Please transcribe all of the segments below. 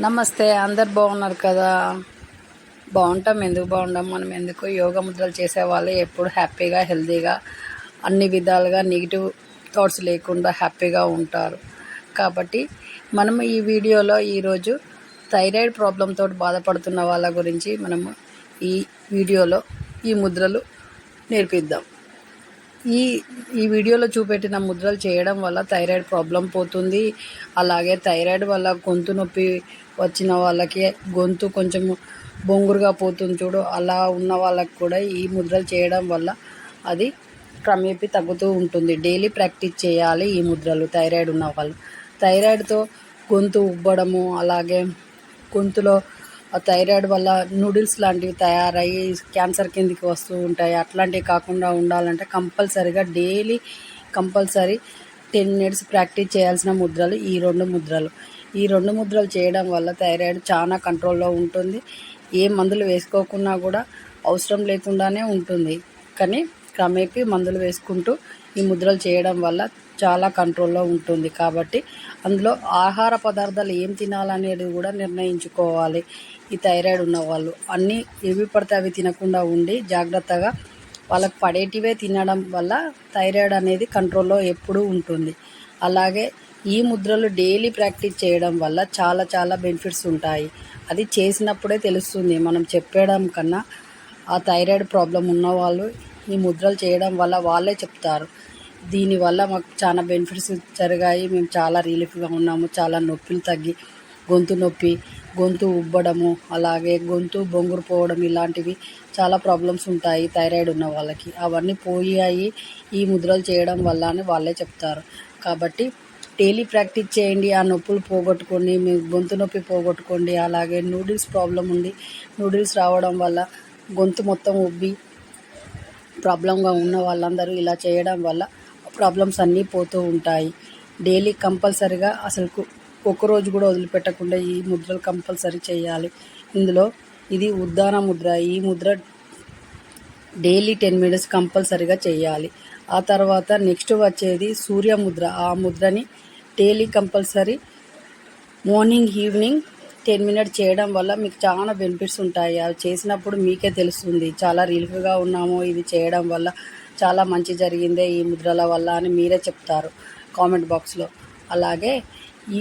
నమస్తే. అందరు బాగున్నారు కదా? బాగుంటాం. ఎందుకు బాగుంటాం? మనం ఎందుకు యోగా ముద్రలు చేసేవాళ్ళు ఎప్పుడు హ్యాపీగా, హెల్తీగా, అన్ని విధాలుగా నెగిటివ్ థాట్స్ లేకుండా హ్యాపీగా ఉంటారు. కాబట్టి మనం ఈ వీడియోలో ఈరోజు థైరాయిడ్ ప్రాబ్లంతో బాధపడుతున్న వాళ్ళ గురించి మనము ఈ వీడియోలో ఈ ముద్రలు నేర్పిద్దాం. ఈ వీడియోలో చూపెట్టిన ముద్రలు చేయడం వల్ల థైరాయిడ్ ప్రాబ్లం పోతుంది. అలాగే థైరాయిడ్ వల్ల గొంతు నొప్పి వచ్చిన వాళ్ళకి గొంతు కొంచెం బొంగురుగా పోతుంది చూడు, అలా ఉన్న వాళ్ళకి కూడా ఈ ముద్రలు చేయడం వల్ల అది క్రమేపీ తగ్గుతూ ఉంటుంది. డైలీ ప్రాక్టీస్ చేయాలి ఈ ముద్రలు. థైరాయిడ్ ఉన్న వాళ్ళు, థైరాయిడ్తో గొంతు ఉబ్బడము, అలాగే గొంతులో థైరాయిడ్ వల్ల నూడిల్స్ లాంటివి తయారయ్యి క్యాన్సర్ కిందికి వస్తూ ఉంటాయి. అట్లాంటివి కాకుండా ఉండాలంటే డైలీ కంపల్సరీ 10 minutes ప్రాక్టీస్ చేయాల్సిన ముద్రలు ఈ రెండు ముద్రలు చేయడం వల్ల థైరాయిడ్ చాలా కంట్రోల్లో ఉంటుంది. ఏ మందులు వేసుకోకున్నా కూడా అవసరం లేకుండానే ఉంటుంది. కానీ క్రమేపీ మందులు వేసుకుంటూ ఈ ముద్రలు చేయడం వల్ల చాలా కంట్రోల్లో ఉంటుంది. కాబట్టి అందులో ఆహార పదార్థాలు ఏం తినాలనేది కూడా నిర్ణయించుకోవాలి. ఈ థైరాయిడ్ ఉన్నవాళ్ళు అన్నీ ఏవి పడితే అవి తినకుండా ఉండి జాగ్రత్తగా వాళ్ళకి పడేటివే తినడం వల్ల థైరాయిడ్ అనేది కంట్రోల్లో ఎప్పుడూ ఉంటుంది. అలాగే ఈ ముద్రలు డైలీ ప్రాక్టీస్ చేయడం వల్ల చాలా చాలా బెనిఫిట్స్ ఉంటాయి. అది చేసినప్పుడే తెలుస్తుంది. మనం చెప్పడం కన్నా ఆ థైరాయిడ్ ప్రాబ్లం ఉన్నవాళ్ళు ఈ ముద్రలు చేయడం వల్ల వాళ్ళే చెప్తారు, దీనివల్ల మాకు చాలా బెనిఫిట్స్ జరిగాయి, మేము చాలా రిలీఫ్గా ఉన్నాము, చాలా నొప్పులు తగ్గి గొంతు నొప్పి, గొంతు ఉబ్బడము, అలాగే గొంతు బొంగురు పోవడం, ఇలాంటివి చాలా ప్రాబ్లమ్స్ ఉంటాయి థైరాయిడ్ ఉన్న వాళ్ళకి. అవన్నీ పోయాయి ఈ ముద్రలు చేయడం వల్ల అని వాళ్ళే చెప్తారు. కాబట్టి డైలీ ప్రాక్టీస్ చేయండి. ఆ నొప్పులు పోగొట్టుకోండి, మీ గొంతు నొప్పి పోగొట్టుకోండి. అలాగే నూడిల్స్ ప్రాబ్లం ఉంది, నూడిల్స్ రావడం వల్ల గొంతు మొత్తం ఉబ్బి ప్రాబ్లంగా ఉన్న వాళ్ళందరూ ఇలా చేయడం వల్ల ప్రాబ్లమ్స్ అన్నీ పోతూ ఉంటాయి. డైలీ కంపల్సరీగా అసలు ఒక్కరోజు కూడా వదిలిపెట్టకుండా ఈ ముద్రలు కంపల్సరీ చేయాలి. ఇందులో ఇది ఉద్దాన ముద్ర. ఈ ముద్ర డైలీ 10 minutes కంపల్సరీగా చేయాలి. ఆ తర్వాత నెక్స్ట్ వచ్చేది సూర్య ముద్ర. ఆ ముద్రని daily compulsory morning evening 10 minutes చేయడం వల్ల మీకు చాలా బెనిఫిట్స్ ఉంటాయి. అవి చేసినప్పుడు మీకే తెలుస్తుంది, చాలా రిలీఫ్గా ఉన్నాము, ఇది చేయడం వల్ల చాలా మంచి జరిగిందే ఈ ముద్రల వల్ల అని మీరే చెప్తారు కామెంట్ బాక్స్లో. అలాగే ఈ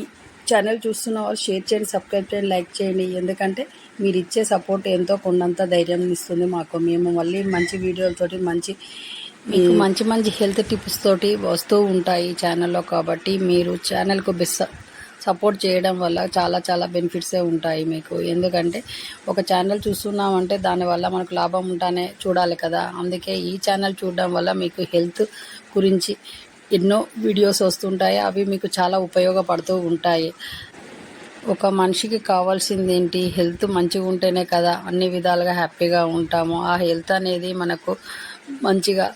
ఛానల్ చూస్తున్న వాళ్ళు షేర్ చేయండి, సబ్స్క్రైబ్ చేయండి, లైక్ చేయండి. ఎందుకంటే మీరు ఇచ్చే సపోర్ట్ ఎంతో కొండంత ధైర్యం ఇస్తుంది మాకు. మేము మళ్ళీ మంచి వీడియోలతోటి మంచి హెల్త్ టిప్స్ తోటి వస్తూ ఉంటాయి ఈ ఛానల్లో. కాబట్టి మీరు ఛానల్కు సపోర్ట్ చేయడం వల్ల చాలా చాలా బెనిఫిట్సే ఉంటాయి మీకు. ఎందుకంటే ఒక ఛానల్ చూస్తున్నామంటే దానివల్ల మనకు లాభం ఉంటానే చూడాలి కదా. అందుకే ఈ ఛానల్ చూడడం వల్ల మీకు హెల్త్ గురించి ఎన్నో వీడియోస్ వస్తుంటాయి, అవి మీకు చాలా ఉపయోగపడుతూ ఉంటాయి. ఒక మనిషికి కావాల్సింది ఏంటి? హెల్త్ మంచిగా ఉంటేనే కదా అన్ని విధాలుగా హ్యాపీగా ఉంటాము. ఆ హెల్త్ అనేది మనకు మంచిగా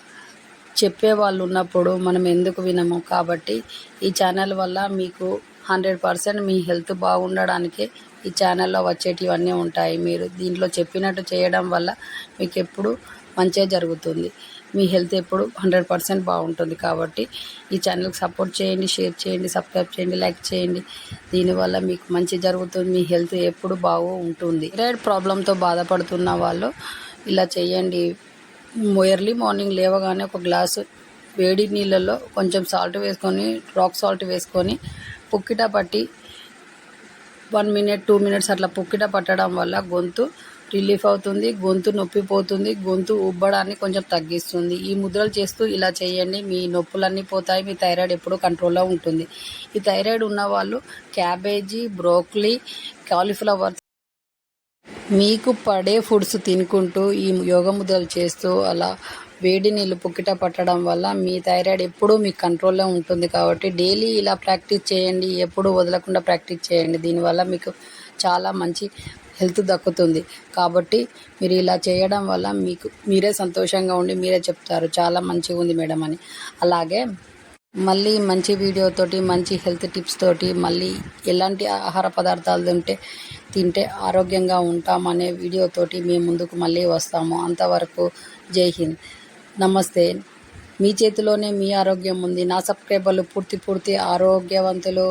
చెప్పే వాళ్ళు ఉన్నప్పుడు మనం ఎందుకు వినము? కాబట్టి ఈ ఛానల్ వల్ల మీకు 100% మీ హెల్త్ బాగుండడానికే ఈ ఛానల్లో వచ్చేటివన్నీ ఉంటాయి. మీరు దీంట్లో చెప్పినట్టు చేయడం వల్ల మీకు ఎప్పుడు మంచిగా జరుగుతుంది. మీ హెల్త్ ఎప్పుడు 100% బాగుంటుంది. కాబట్టి ఈ ఛానల్కి సపోర్ట్ చేయండి, షేర్ చేయండి, సబ్స్క్రైబ్ చేయండి, లైక్ చేయండి. దీనివల్ల మీకు మంచి జరుగుతుంది, మీ హెల్త్ ఎప్పుడు బాగు ఉంటుంది. థైరాయిడ్ ప్రాబ్లంతో బాధపడుతున్న వాళ్ళు ఇలా చేయండి. ఎర్లీ మార్నింగ్ లేవగానే ఒక గ్లాసు వేడి నీళ్ళల్లో కొంచెం సాల్ట్ వేసుకొని, రాక్ సాల్ట్ వేసుకొని పుక్కిట పట్టి 1 minute 2 minutes అట్లా పుక్కిట పట్టడం వల్ల గొంతు రిలీఫ్ అవుతుంది, గొంతు నొప్పి పోతుంది, గొంతు ఉబ్బడాన్ని కొంచెం తగ్గిస్తుంది. ఈ ముద్రలు చేస్తూ ఇలా చేయండి, మీ నొప్పులన్నీ పోతాయి, మీ థైరాయిడ్ ఎప్పుడూ కంట్రోల్లో ఉంటుంది. ఈ థైరాయిడ్ ఉన్న వాళ్ళు క్యాబేజీ, బ్రోకలీ, కాలీఫ్లవర్ మీకు పడే ఫుడ్స్ తినుకుంటూ ఈ యోగ ముద్రలు చేస్తూ అలా వేడి నీళ్ళు పుక్కిట పట్టడం వల్ల మీ థైరాయిడ్ ఎప్పుడూ మీకు కంట్రోల్లో ఉంటుంది. కాబట్టి డైలీ ఇలా ప్రాక్టీస్ చేయండి, ఎప్పుడూ వదలకుండా ప్రాక్టీస్ చేయండి. దీనివల్ల మీకు చాలా మంచి హెల్త్ దక్కుతుంది. కాబట్టి మీరు ఇలా చేయడం వల్ల మీరే సంతోషంగా ఉండి మీరే చెప్తారు, చాలా మంచిగా ఉంది మేడం అని. అలాగే మళ్ళీ మంచి వీడియోతోటి, మంచి హెల్త్ టిప్స్ తోటి, మళ్ళీ ఎలాంటి ఆహార పదార్థాలు తింటే ఆరోగ్యంగా ఉంటామనే వీడియోతోటి మేము ముందుకు మళ్ళీ వస్తాము. అంతవరకు జై హింద్, నమస్తే. మీ చేతిలోనే మీ ఆరోగ్యం ఉంది. నా సబ్స్క్రైబర్లు పూర్తి ఆరోగ్యవంతులు.